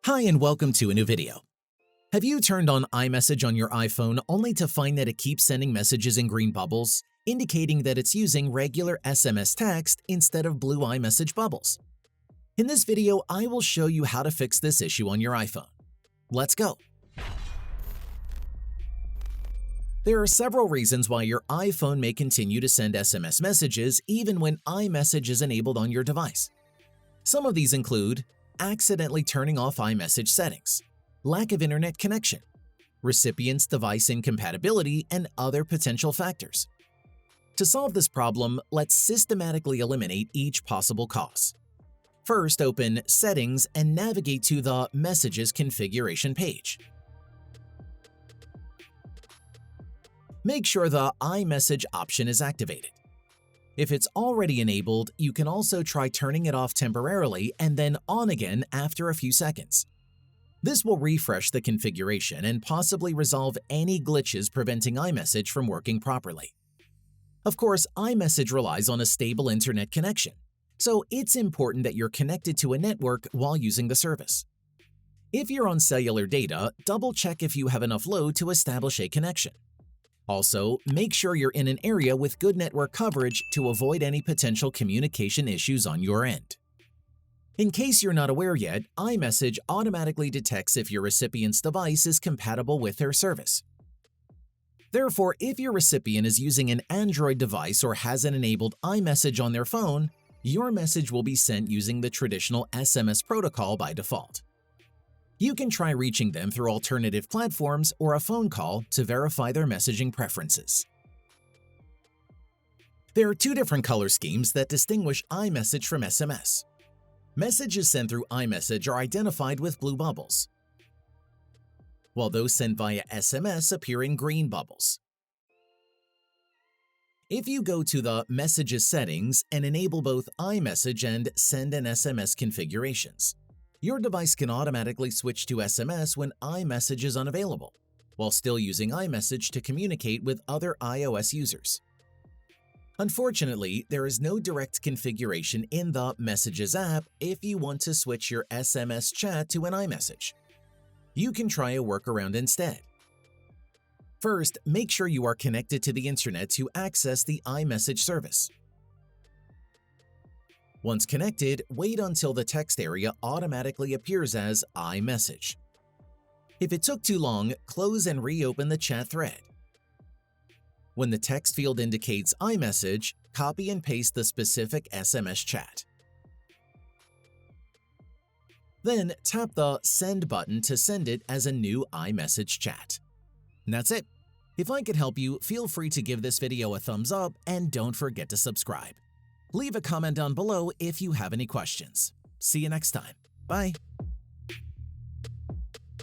Hi and welcome to a new video. Have you turned on iMessage on your iPhone only to find that it keeps sending messages in green bubbles, indicating that it's using regular SMS text instead of blue iMessage bubbles? In this video, I will show you how to fix this issue on your iPhone. Let's go! There are several reasons why your iPhone may continue to send SMS messages even when iMessage is enabled on your device. Some of these include accidentally turning off iMessage settings, lack of internet connection, recipient's device incompatibility, and other potential factors. To solve this problem, let's systematically eliminate each possible cause. First, open Settings and navigate to the Messages configuration page. Make sure the iMessage option is activated. If it's already enabled, you can also try turning it off temporarily and then on again after a few seconds. This will refresh the configuration and possibly resolve any glitches preventing iMessage from working properly. Of course, iMessage relies on a stable internet connection, so it's important that you're connected to a network while using the service. If you're on cellular data, double-check if you have enough load to establish a connection. Also, make sure you're in an area with good network coverage to avoid any potential communication issues on your end. In case you're not aware yet, iMessage automatically detects if your recipient's device is compatible with their service. Therefore, if your recipient is using an Android device or has an enabled iMessage on their phone, your message will be sent using the traditional SMS protocol by default. You can try reaching them through alternative platforms or a phone call to verify their messaging preferences. There are two different color schemes that distinguish iMessage from SMS. Messages sent through iMessage are identified with blue bubbles, while those sent via SMS appear in green bubbles. If you go to the Messages settings and enable both iMessage and Send an SMS configurations, your device can automatically switch to SMS when iMessage is unavailable, while still using iMessage to communicate with other iOS users. Unfortunately, there is no direct configuration in the Messages app if you want to switch your SMS chat to an iMessage. You can try a workaround instead. First, make sure you are connected to the internet to access the iMessage service. Once connected, wait until the text area automatically appears as iMessage. If it took too long, close and reopen the chat thread. When the text field indicates iMessage, copy and paste the specific SMS chat. Then tap the Send button to send it as a new iMessage chat. And that's it. If I could help you, feel free to give this video a thumbs up and don't forget to subscribe. Leave a comment down below if you have any questions. See you next time. Bye.